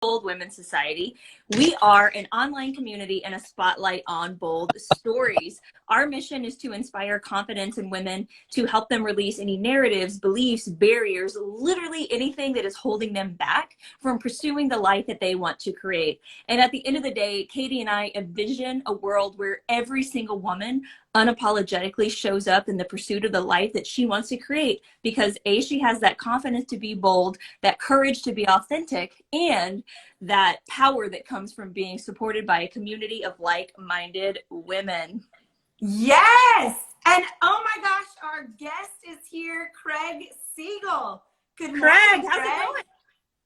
Bold Women's Society. We are an online community and a spotlight on bold stories. Our mission is to inspire confidence in women, to help them release any narratives, beliefs, barriers, literally anything that is holding them back from pursuing the life that they want to create. And at the end of the day, Katie and I envision a world where every single woman unapologetically shows up in the pursuit of the life that she wants to create because A, she has that confidence to be bold, that courage to be authentic, and that power that comes from being supported by a community of like-minded women. Yes! And oh my gosh, our guest is here, Craig Siegel. Good morning, Craig. How's it going?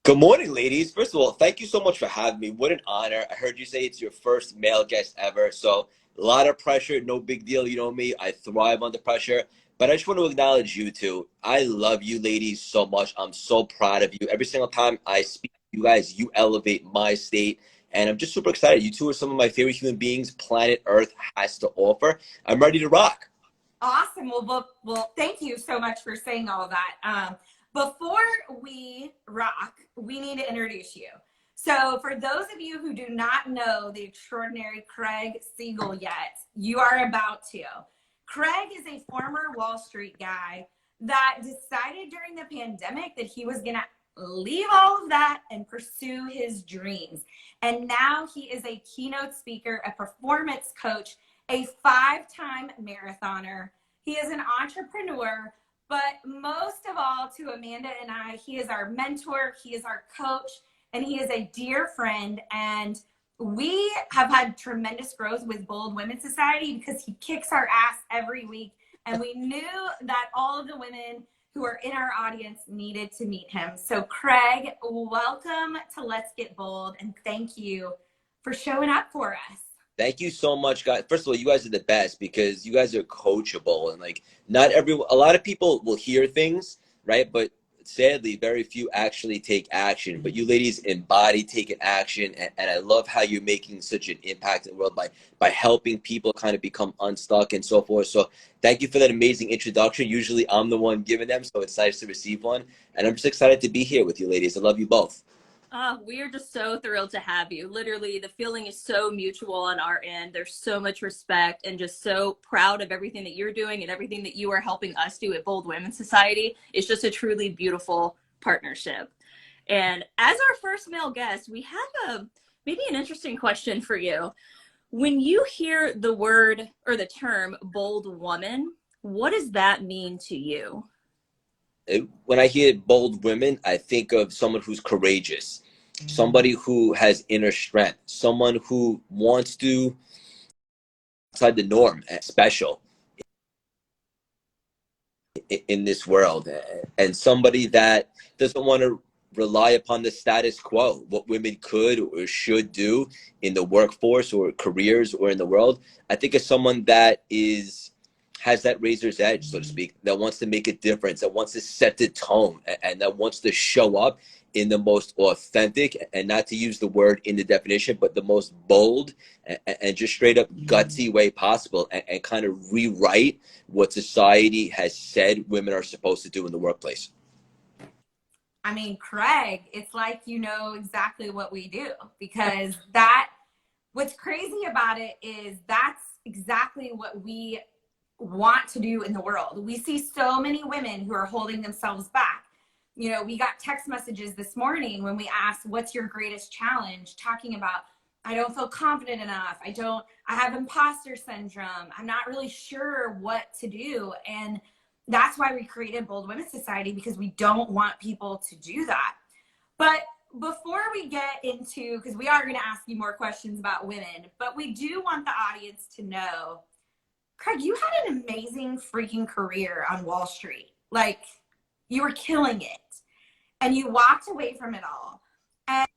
Good morning, ladies. First of all, thank you so much for having me. What an honor. I heard you say it's your first male guest ever, so a lot of pressure, no big deal. You know me, I thrive under pressure. But I just want to acknowledge you two. I love you ladies so much. I'm so proud of you. Every single time I speak to you guys, you elevate my state. And I'm just super excited. You two are some of my favorite human beings planet Earth has to offer. I'm ready to rock. Awesome. Well, thank you so much for saying all of that. Before we rock, we need to introduce you. So for those of you who do not know the extraordinary Craig Siegel yet, you are about to. Craig is a former Wall Street guy that decided during the pandemic that he was going to leave all of that and pursue his dreams. And now he is a keynote speaker, a performance coach, a 5-time marathoner. He is an entrepreneur, but most of all to Amanda and I, he is our mentor, he is our coach, and he is a dear friend. And we have had tremendous growth with Bold Women's Society because he kicks our ass every week. And we knew that all of the women who are in our audience needed to meet him. So Craig, welcome to Let's Get Bold, and thank you for showing up for us. Thank you so much, guys. First of all, you guys are the best because you guys are coachable, and like a lot of people will hear things, right? But sadly, very few actually take action. But you ladies embody taking action, and I love how you're making such an impact in the world by helping people kind of become unstuck and so forth. So thank you for that amazing introduction. Usually I'm the one giving them, so it's nice to receive one. And I'm just excited to be here with you ladies. I love you both. We are just so thrilled to have you. Literally, the feeling is so mutual on our end. There's so much respect and just so proud of everything that you're doing and everything that you are helping us do at Bold Women's Society. It's just a truly beautiful partnership. And as our first male guest, we have maybe an interesting question for you. When you hear the word or the term bold woman, what does that mean to you? When I hear bold women, I think of someone who's courageous, somebody who has inner strength, someone who wants to outside the norm and special in this world, and somebody that doesn't want to rely upon the status quo, what women could or should do in the workforce or careers or in the world. I think of someone that has that razor's edge, so to speak, that wants to make a difference, that wants to set the tone, and that wants to show up in the most authentic, and not to use the word in the definition, but the most bold and just straight up gutsy way possible, and kind of rewrite what society has said women are supposed to do in the workplace. I mean, Craig, it's like you know exactly what we do, because what's crazy about it is that's exactly what we want to do in the world. We see so many women who are holding themselves back. You know, we got text messages this morning when we asked, what's your greatest challenge? Talking about, I don't feel confident enough. I have imposter syndrome. I'm not really sure what to do. And that's why we created Bold Women's Society, because we don't want people to do that. But before we get into, because we are going to ask you more questions about women, but we do want the audience to know, Craig, you had an amazing freaking career on Wall Street. Like, you were killing it. And you walked away from it all. And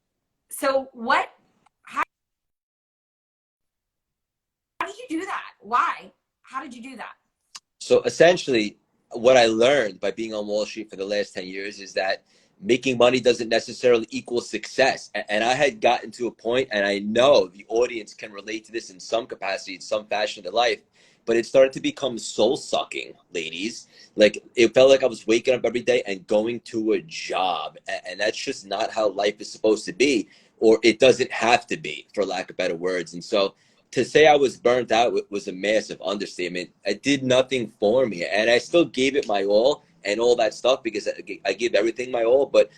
so how did you do that? Why? How did you do that? So essentially, what I learned by being on Wall Street for the last 10 years is that making money doesn't necessarily equal success. And I had gotten to a point, and I know the audience can relate to this in some capacity, in some fashion in their life, but it started to become soul-sucking, ladies. Like, it felt like I was waking up every day and going to a job. And that's just not how life is supposed to be. or it doesn't have to be, for lack of better words. And so to say I was burnt out was a massive understatement. It did nothing for me, and I still gave it my all and all that stuff, because I give everything my all. But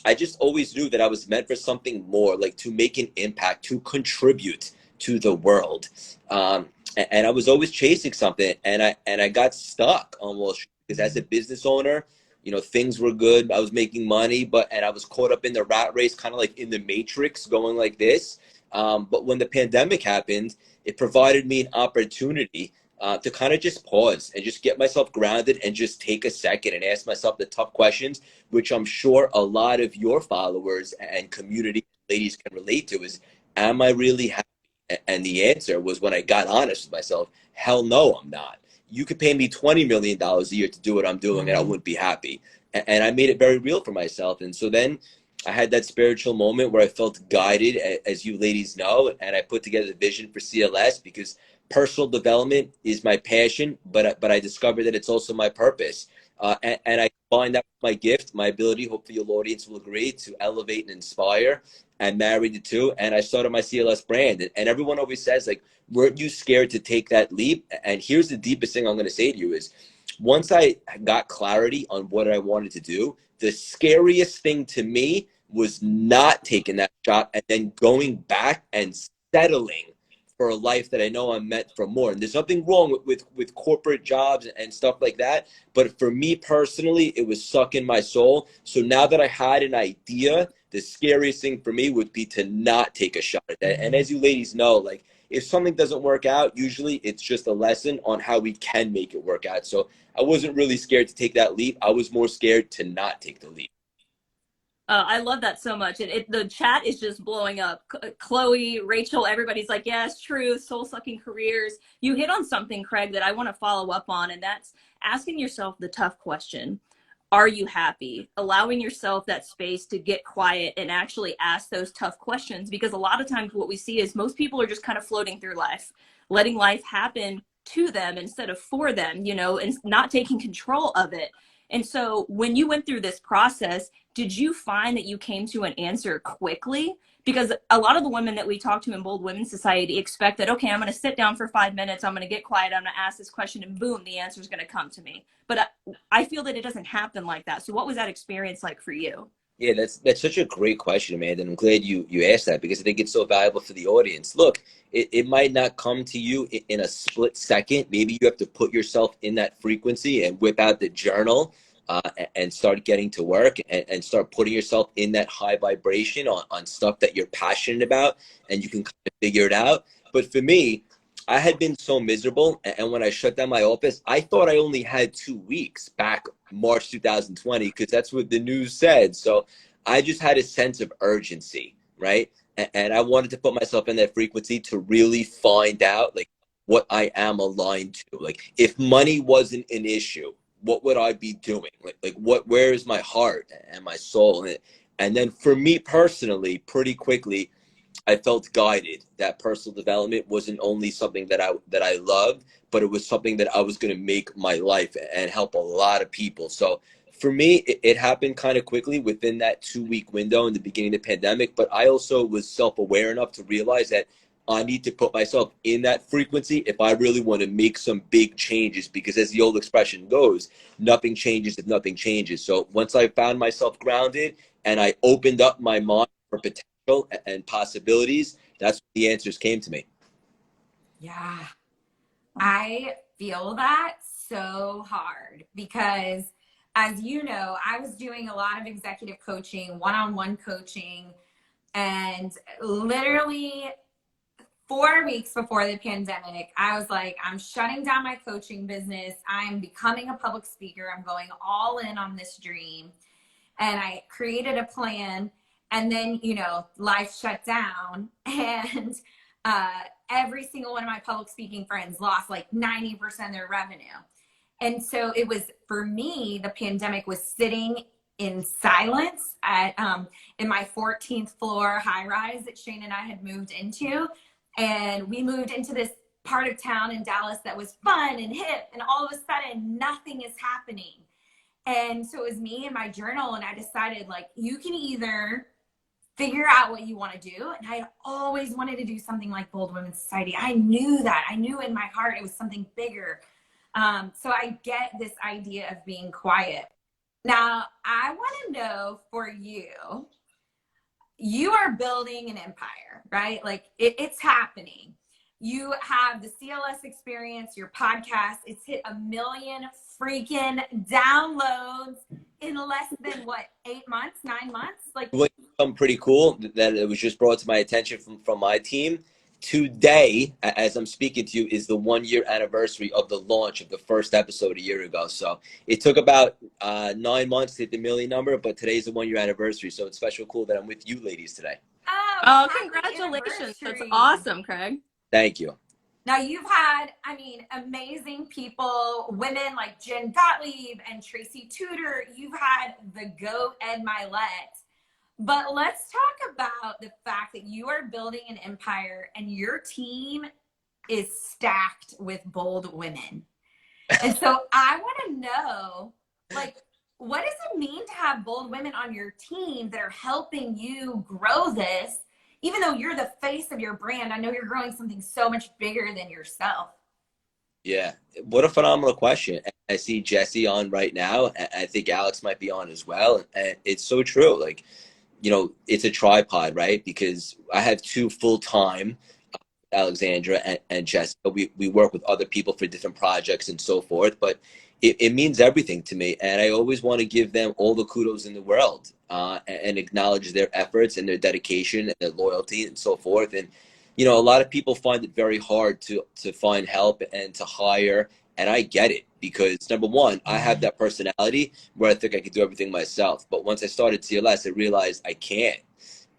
I just always knew that I was meant for something more, like to make an impact, to contribute to the world. And I was always chasing something, and I got stuck almost, because as a business owner, things were good. I was making money, and I was caught up in the rat race, kind of like in the Matrix, going like this. But when the pandemic happened, it provided me an opportunity to kind of just pause and just get myself grounded and just take a second and ask myself the tough questions, which I'm sure a lot of your followers and community ladies can relate to, is, am I really happy? And the answer was, when I got honest with myself, hell no, I'm not. You could pay me $20 million a year to do what I'm doing, and I wouldn't be happy. And I made it very real for myself. And so then I had that spiritual moment where I felt guided, as you ladies know, and I put together the vision for CLS, because personal development is my passion, but I discovered that it's also my purpose. And I combined that with my gift, my ability, hopefully your audience will agree, to elevate and inspire, and married the two. And I started my CLS brand. And everyone always says, like, weren't you scared to take that leap? And here's the deepest thing I'm going to say to you is, once I got clarity on what I wanted to do, the scariest thing to me was not taking that shot and then going back and settling for a life that I know I'm meant for more. And there's nothing wrong with corporate jobs and stuff like that. But for me personally, it was sucking my soul. So now that I had an idea, the scariest thing for me would be to not take a shot at that. And as you ladies know, like, if something doesn't work out, usually it's just a lesson on how we can make it work out. So I wasn't really scared to take that leap. I was more scared to not take the leap. I love that so much. The chat is just blowing up. Chloe, Rachel, everybody's like, yes, truth, soul-sucking careers. You hit on something, Craig, that I want to follow up on, and that's asking yourself the tough question. Are you happy? Allowing yourself that space to get quiet and actually ask those tough questions, because a lot of times what we see is most people are just kind of floating through life, letting life happen to them instead of for them, and not taking control of it. And so when you went through this process, did you find that you came to an answer quickly? Because a lot of the women that we talk to in Bold Women's Society expect that, okay, I'm going to sit down for 5 minutes, I'm going to get quiet, I'm going to ask this question, and boom, the answer is going to come to me. But I feel that it doesn't happen like that. So what was that experience like for you? Yeah, that's such a great question, Amanda, and I'm glad you asked that, because I think it's so valuable for the audience. Look, it might not come to you in a split second. Maybe you have to put yourself in that frequency and whip out the journal and start getting to work and start putting yourself in that high vibration on stuff that you're passionate about, and you can kind of figure it out. But for me, I had been so miserable, and when I shut down my office, I thought I only had 2 weeks back March 2020, because that's what the news said. So I just had a sense of urgency, right? And I wanted to put myself in that frequency to really find out, like, what I am aligned to. Like, if money wasn't an issue, what would I be doing? Where is my heart and my soul? And then for me personally, pretty quickly, I felt guided that personal development wasn't only something that I loved, but it was something that I was going to make my life and help a lot of people. So for me, it happened kind of quickly within that 2-week window in the beginning of the pandemic. But I also was self-aware enough to realize that I need to put myself in that frequency if I really want to make some big changes, because as the old expression goes, nothing changes if nothing changes. So once I found myself grounded and I opened up my mind for potential and possibilities, that's when the answers came to me. Yeah, I feel that so hard, because as you know, I was doing a lot of executive coaching, one-on-one coaching, and literally 4 weeks before the pandemic, I was like, I'm shutting down my coaching business. I'm becoming a public speaker. I'm going all in on this dream. And I created a plan. And then, life shut down, and every single one of my public speaking friends lost like 90% of their revenue. And so it was, for me, the pandemic was sitting in silence at in my 14th floor high rise that Shane and I had moved into. And we moved into this part of town in Dallas that was fun and hip, and all of a sudden nothing is happening. And so it was me and my journal, and I decided, like, you can either figure out what you want to do. And I always wanted to do something like Bold Women's Society. I knew that. I knew in my heart it was something bigger. So I get this idea of being quiet. Now, I want to know for you, you are building an empire, right? Like it's happening. You have the CLS experience, your podcast, it's hit 1 million freaking downloads in less than what, 8 months, 9 months? Like, something pretty cool that it was just brought to my attention from my team. Today, as I'm speaking to you, is the 1 year anniversary of the launch of the first episode a year ago. So it took about 9 months to hit the million number, but today's the 1 year anniversary. So it's special cool that I'm with you ladies today. Oh, congratulations. That's awesome, Craig. Thank you. Now you've had, I mean, amazing people, women like Jen Gottlieb and Tracy Tudor. You've had the GOAT Ed Milet. But let's talk about the fact that you are building an empire and your team is stacked with bold women. And so I want to know, like, what does it mean to have bold women on your team that are helping you grow this? Even though you're the face of your brand, I know you're growing something so much bigger than yourself. Yeah, what a phenomenal question. I see Jesse on right now. I think Alex might be on as well. And it's so true. Like, you know, it's a tripod, right? Because I have 2 full-time, Alexandra and Jessica. We work with other people for different projects and so forth, but it means everything to me. And I always want to give them all the kudos in the world and acknowledge their efforts and their dedication and their loyalty and so forth. And, you know, a lot of people find it very hard to find help and to hire. And I get it because, number one, I have that personality where I think I can do everything myself. But once I started CLS, I realized I can't.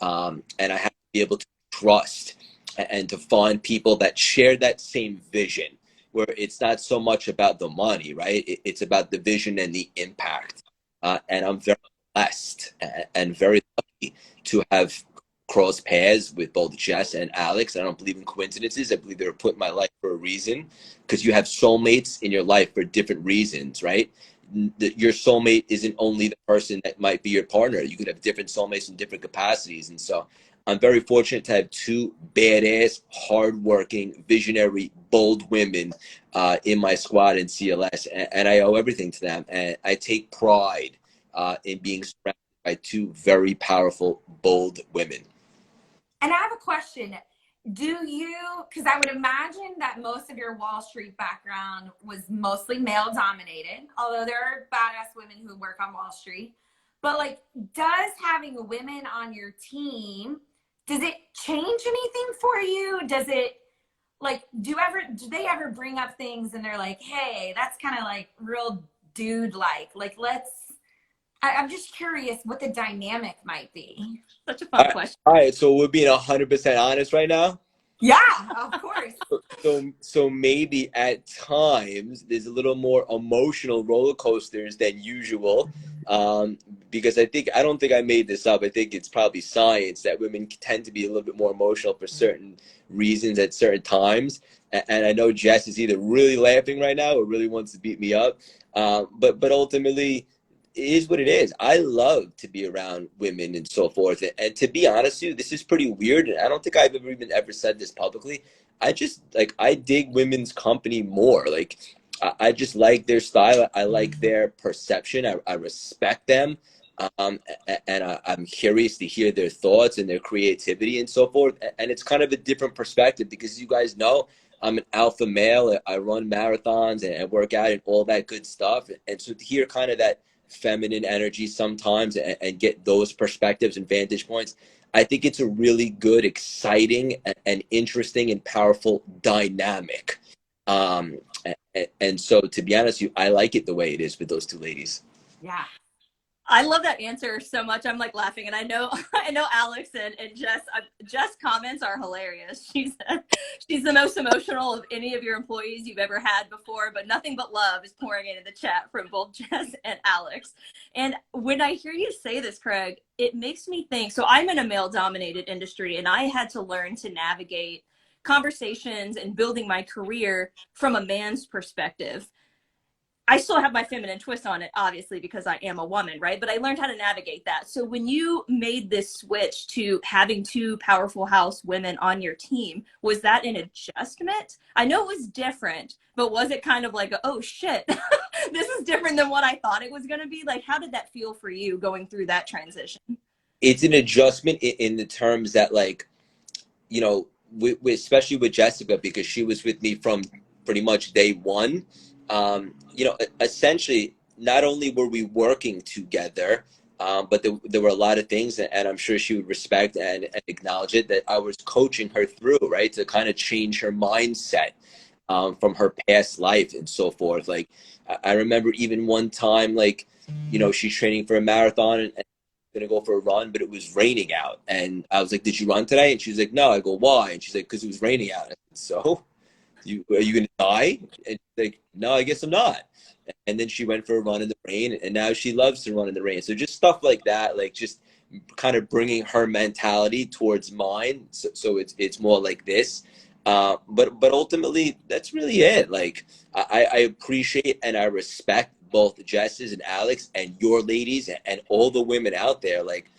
And I have to be able to trust and to find people that share that same vision, where it's not so much about the money, right? It's about the vision and the impact. And I'm very blessed and very lucky to have crossed paths with both Jess and Alex. I don't believe in coincidences. I believe they were put in my life for a reason, because you have soulmates in your life for different reasons, right? Your soulmate isn't only the person that might be your partner. You could have different soulmates in different capacities. And so I'm very fortunate to have 2 badass, hardworking, visionary, bold women in my squad in CLS, and I owe everything to them. And I take pride in being surrounded by 2 very powerful, bold women. And I have a question. Do you, because I would imagine that most of your Wall Street background was mostly male dominated, although there are badass women who work on Wall Street. But like, does having women on your team, does it change anything for you? Does it, like, do they ever bring up things and they're like, hey, that's kind of like real dude-like, I'm just curious what the dynamic might be. Such a fun question. All right, so we're being 100% honest right now. Yeah, of course. So maybe at times there's a little more emotional roller coasters than usual, because I don't think I made this up. I think it's probably science that women tend to be a little bit more emotional for certain reasons at certain times. And I know Jess is either really laughing right now or really wants to beat me up. But ultimately, it is what it is. I love to be around women and so forth. And to be honest with you, this is pretty weird. And I don't think I've ever said this publicly. I dig women's company more. Like, I just like their style. I like their perception. I respect them. And I'm curious to hear their thoughts and their creativity and so forth. And it's kind of a different perspective because, you guys know, I'm an alpha male. I run marathons and I work out and all that good stuff. And so to hear kind of that feminine energy sometimes and get those perspectives and vantage points, I think it's a really good, exciting and interesting and powerful dynamic. And so to be honest with you, I like it the way it is with those 2 ladies. Yeah. I love that answer so much. I'm like laughing, and I know Alex and Jess comments are hilarious. She's the most emotional of any of your employees you've ever had before, but nothing but love is pouring into the chat from both Jess and Alex. And when I hear you say this, Craig, it makes me think, so I'm in a male dominated industry, and I had to learn to navigate conversations and building my career from a man's perspective. I still have my feminine twist on it, obviously, because I am a woman, right? But I learned how to navigate that. So when you made this switch to having two powerful house women on your team, was that an adjustment? I know it was different, but was it kind of like, oh shit, this is different than what I thought it was going to be? Like, how did that feel for you going through that transition? It's an adjustment in the terms that, like, you know, especially with Jessica, because she was with me from pretty much day one. You know, essentially, not only were we working together, but there were a lot of things, and I'm sure she would respect and acknowledge it, that I was coaching her through, right, to kind of change her mindset from her past life and so forth. Like, I remember even one time, like, you know, she's training for a marathon and gonna go for a run, but it was raining out. And I was like, "Did you run today?" And she's like, "No." I go, "Why?" And she's like, "Because it was raining out." I said, "So, are you gonna die?" And she's like, "No, I guess I'm not." And then she went for a run in the rain, and now she loves to run in the rain. So just stuff like that, like just kind of bringing her mentality towards mine. So it's more like this. But ultimately, that's really it. Like, I appreciate and I respect both Jess's and Alex and your ladies and all the women out there. Like,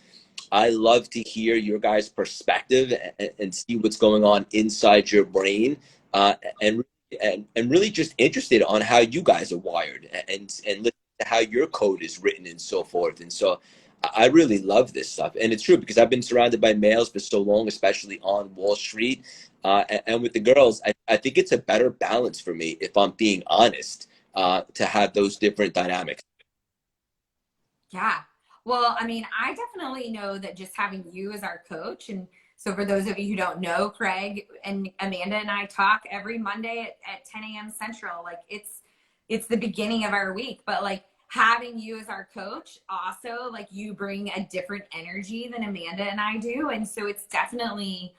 I love to hear your guys' perspective and see what's going on inside your brain, and really just interested on how you guys are wired and listen to how your code is written and so forth. And so I really love this stuff. And it's true because I've been surrounded by males for so long, especially on Wall Street. And with the girls, I think it's a better balance for me, if I'm being honest, to have those different dynamics. Yeah. Well, I mean, I definitely know that just having you as our coach, and so for those of you who don't know, Craig and Amanda and I talk every Monday at 10 a.m. Central. Like, it's the beginning of our week, but like having you as our coach also, like, you bring a different energy than Amanda and I do. And so it's definitely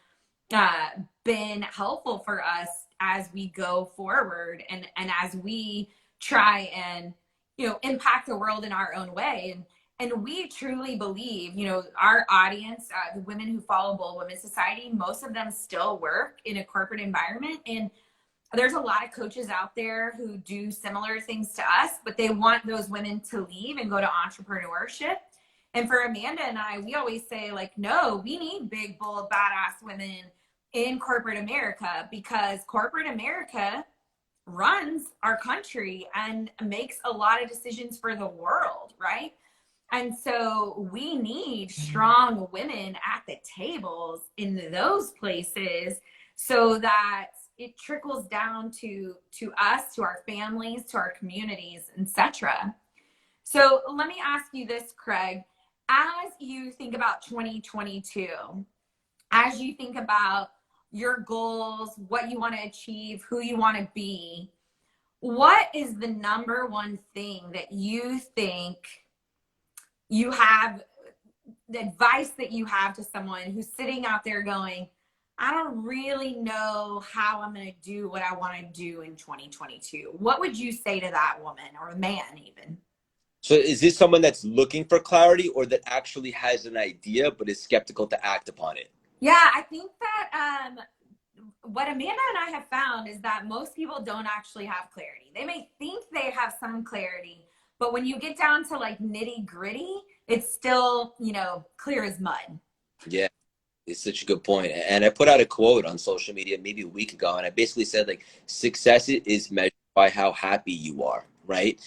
been helpful for us as we go forward and as we try and, you know, impact the world in our own way. And we truly believe, you know, our audience, the women who follow Bold Women's Society, most of them still work in a corporate environment. And there's a lot of coaches out there who do similar things to us, but they want those women to leave and go to entrepreneurship. And for Amanda and I, we always say, like, no, we need big, bold, badass women in corporate America, because corporate America runs our country and makes a lot of decisions for the world, right? And so we need strong women at the tables in those places so that it trickles down to us, to our families, to our communities, etc. So let me ask you this, Craig. As you think about 2022, as you think about your goals, what you want to achieve, who you want to be, what is the number one thing that you think you have, the advice that you have to someone who's sitting out there going, I don't really know how I'm going to do what I want to do in 2022? What would you say to that woman, or a man even? So is this someone that's looking for clarity or that actually has an idea but is skeptical to act upon it? Yeah, I think that what Amanda and I have found is that most people don't actually have clarity. They may think they have some clarity, but when you get down to like nitty gritty, it's still, you know, clear as mud. Yeah, it's such a good point. And I put out a quote on social media maybe a week ago, and I basically said, like, success is measured by how happy you are, right?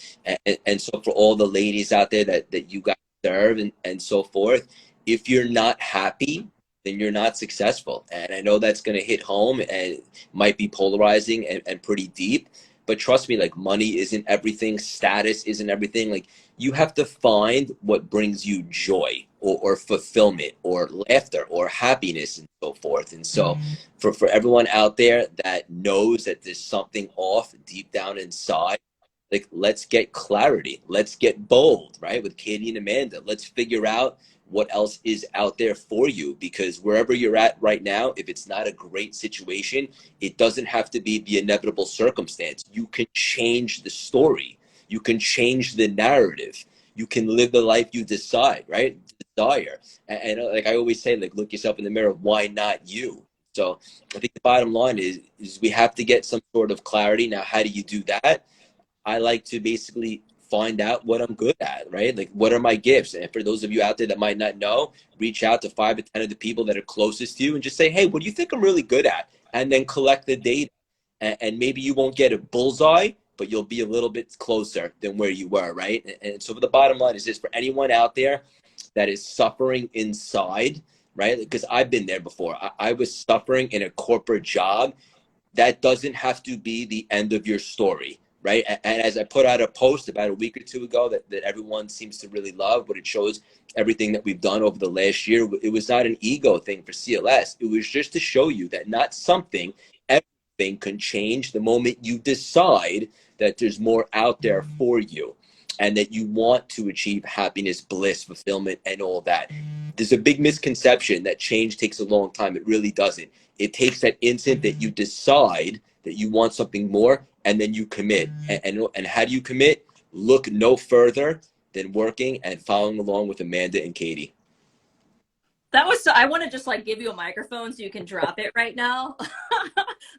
And so for all the ladies out there that you guys serve and so forth, if you're not happy, then you're not successful. And I know that's going to hit home and might be polarizing and pretty deep. But trust me, like, money isn't everything. Status isn't everything. Like, you have to find what brings you joy or fulfillment or laughter or happiness and so forth. And so for everyone out there that knows that there's something off deep down inside, like, let's get clarity. Let's get bold, right? With Katie and Amanda, let's figure out what else is out there for you, because wherever you're at right now, if it's not a great situation, it doesn't have to be the inevitable circumstance. You can change the story. You can change the narrative. You can live the life you decide, right? Desire. And like I always say, like, look yourself in the mirror. Why not you? So I think the bottom line is we have to get some sort of clarity. Now, how do you do that? I like to basically find out what I'm good at, right? Like, what are my gifts? And for those of you out there that might not know, reach out to 5 to 10 of the people that are closest to you and just say, hey, what do you think I'm really good at? And then collect the data. And maybe you won't get a bullseye, but you'll be a little bit closer than where you were, right? And so the bottom line is this: for anyone out there that is suffering inside, right? Because I've been there before. I was suffering in a corporate job. That doesn't have to be the end of your story, right? And as I put out a post about a week or two ago that everyone seems to really love, but it shows everything that we've done over the last year. It was not an ego thing for CLS. It was just to show you that not something, everything can change the moment you decide that there's more out there for you and that you want to achieve happiness, bliss, fulfillment, and all that. There's a big misconception that change takes a long time. It really doesn't. It takes that instant that you decide that you want something more, and then you commit. And how do you commit? Look no further than working and following along with Amanda and Katie. That was so, I want to just like give you a microphone so you can drop it right now.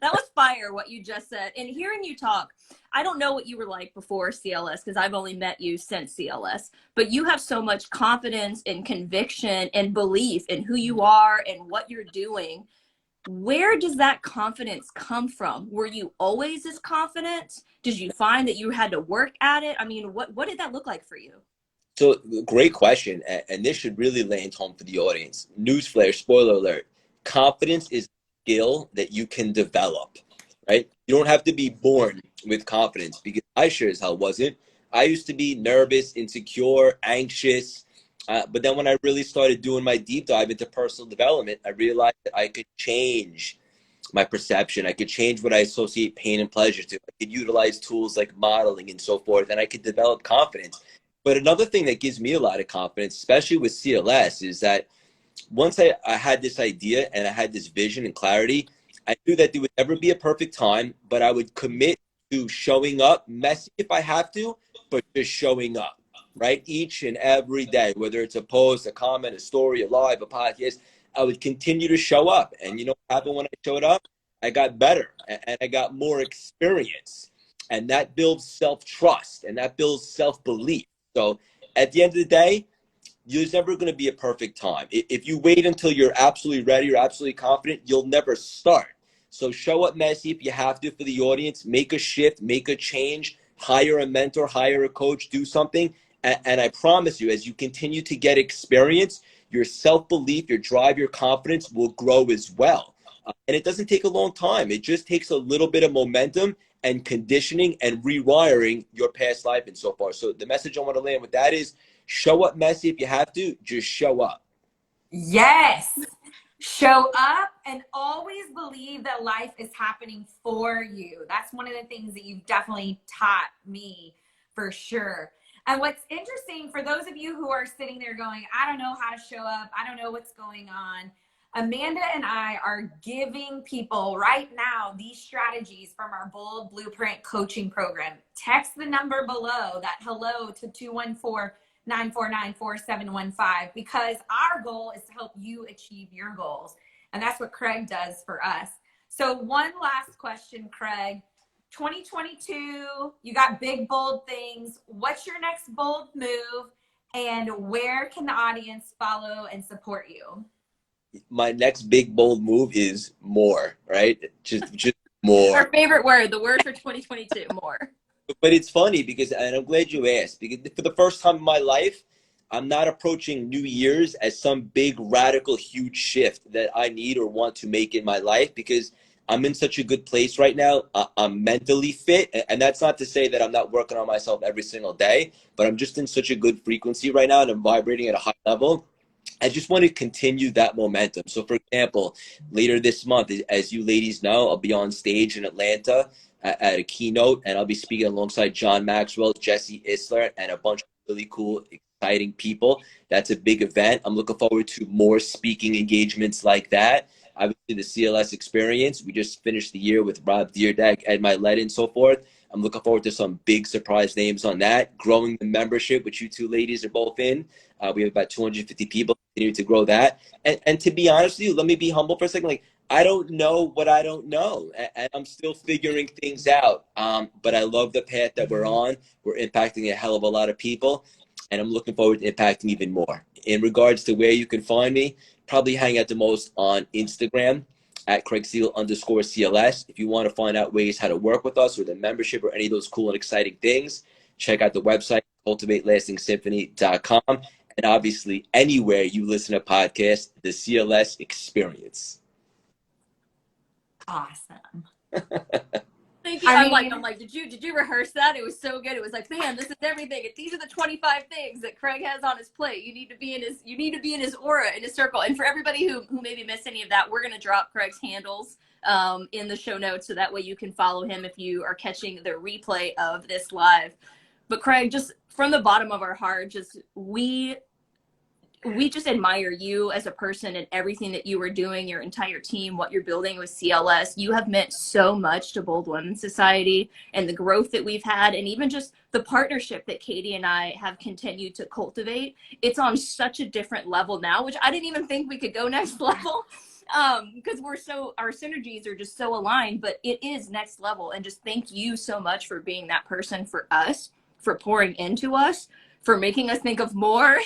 That was fire, what you just said. And hearing you talk, I don't know what you were like before CLS because I've only met you since CLS, but you have so much confidence and conviction and belief in who you are and what you're doing. Where does that confidence come from? Were you always this confident? Did you find that you had to work at it? I mean, what did that look like for you? So great question. And this should really land home for the audience. Newsflash, spoiler alert. Confidence is a skill that you can develop, right? You don't have to be born with confidence, because I sure as hell wasn't. I used to be nervous, insecure, anxious. But then when I really started doing my deep dive into personal development, I realized that I could change my perception. I could change what I associate pain and pleasure to. I could utilize tools like modeling and so forth, and I could develop confidence. But another thing that gives me a lot of confidence, especially with CLS, is that once I had this idea and I had this vision and clarity, I knew that there would never be a perfect time, but I would commit to showing up, messy if I have to, but just showing up, right? Each and every day, whether it's a post, a comment, a story, a live, a podcast, I would continue to show up. And you know what happened when I showed up? I got better and I got more experience. And that builds self-trust and that builds self-belief. So at the end of the day, there's never going to be a perfect time. If you wait until you're absolutely ready, you're absolutely confident, you'll never start. So show up messy if you have to for the audience, make a shift, make a change, hire a mentor, hire a coach, do something. And I promise you, as you continue to get experience, your self-belief, your drive, your confidence will grow as well. And it doesn't take a long time. It just takes a little bit of momentum and conditioning and rewiring your past life and so far. So the message I want to land with that is show up messy if you have to, just show up. Yes. Show up and always believe that life is happening for you. That's one of the things that you've definitely taught me for sure. And what's interesting for those of you who are sitting there going, I don't know how to show up, I don't know what's going on, Amanda and I are giving people right now these strategies from our Bold Blueprint coaching program. Text the number below, that hello, to 214-949-4715, because our goal is to help you achieve your goals. And that's what Craig does for us. So one last question, Craig. 2022, you got big, bold things. What's your next bold move? And where can the audience follow and support you? My next big, bold move is more, right? Just more. Our favorite word, the word for 2022, more. But it's funny because, and I'm glad you asked, because for the first time in my life, I'm not approaching New Year's as some big, radical, huge shift that I need or want to make in my life, because I'm in such a good place right now. I'm mentally fit. And that's not to say that I'm not working on myself every single day, but I'm just in such a good frequency right now and I'm vibrating at a high level. I just want to continue that momentum. So for example, later this month, as you ladies know, I'll be on stage in Atlanta at a keynote, and I'll be speaking alongside John Maxwell, Jesse Isler, and a bunch of really cool, exciting people. That's a big event. I'm looking forward to more speaking engagements like that. Obviously, the CLS experience, we just finished the year with Rob Dyrdek, Ed Milet, and so forth. I'm looking forward to some big surprise names on that. Growing the membership, which you two ladies are both in. We have about 250 people, continuing to grow that. And to be honest with you, let me be humble for a second. Like, I don't know what I don't know, and I'm still figuring things out. But I love the path that we're on. We're impacting a hell of a lot of people, and I'm looking forward to impacting even more. In regards to where you can find me, probably hang out the most on Instagram at @CraigSeal_CLS. If you want to find out ways how to work with us or the membership or any of those cool and exciting things, check out the website, cultivatelastingsymphony.com. And obviously, anywhere you listen to podcasts, the CLS Experience. Awesome. Thank you. I'm like, did you rehearse that? It was so good. It was like, man, this is everything. These are the 25 things that Craig has on his plate. You need to be in his aura, in his circle. And for everybody who maybe missed any of that, we're gonna drop Craig's handles in the show notes, so that way you can follow him if you are catching the replay of this live. But Craig, just from the bottom of our heart, just we just admire you as a person and everything that you are doing, your entire team, what you're building with CLS. You have meant so much to Bold Women's Society and the growth that we've had, and even just the partnership that Katie and I have continued to cultivate. It's on such a different level now, which I didn't even think we could go next level, because our synergies are just so aligned, but it is next level. And just thank you so much for being that person for us, for pouring into us, for making us think of more,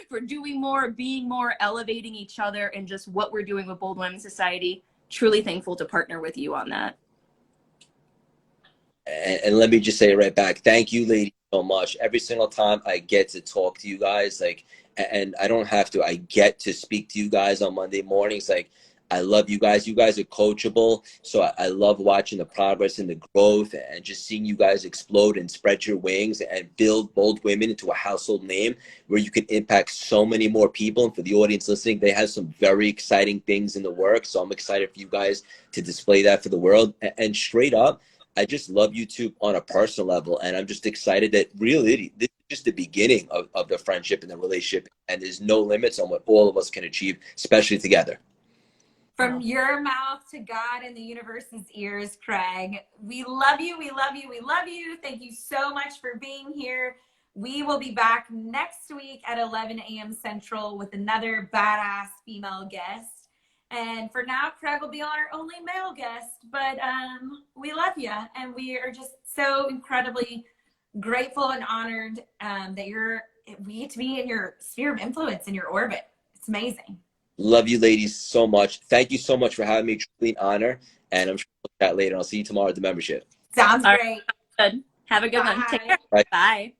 for doing more, being more, elevating each other, and just what we're doing with Bold Women's Society. Truly thankful to partner with you on that. And let me just say it right back. Thank you, ladies, so much. Every single time I get to talk to you guys, like, and I don't have to, I get to speak to you guys on Monday mornings. Like, I love you guys. You guys are coachable. So I love watching the progress and the growth and just seeing you guys explode and spread your wings and build Bold Women into a household name where you can impact so many more people. And for the audience listening, they have some very exciting things in the works. So I'm excited for you guys to display that for the world. And straight up, I just love you two on a personal level. And I'm just excited that really this is just the beginning of the friendship and the relationship. And there's no limits on what all of us can achieve, especially together. From your mouth to God and the universe's ears, Craig. We love you. We love you. We love you. Thank you so much for being here. We will be back next week at 11 a.m. Central with another badass female guest. And for now, Craig will be our only male guest. But we love you. And we are just so incredibly grateful and honored that we get to be in your sphere of influence, in your orbit. It's amazing. Love you ladies so much. Thank you so much for having me. Truly an honor. And I'm sure we'll chat later. I'll see you tomorrow at the membership. Sounds great. Good. Have a good one. Take care. Bye. Bye.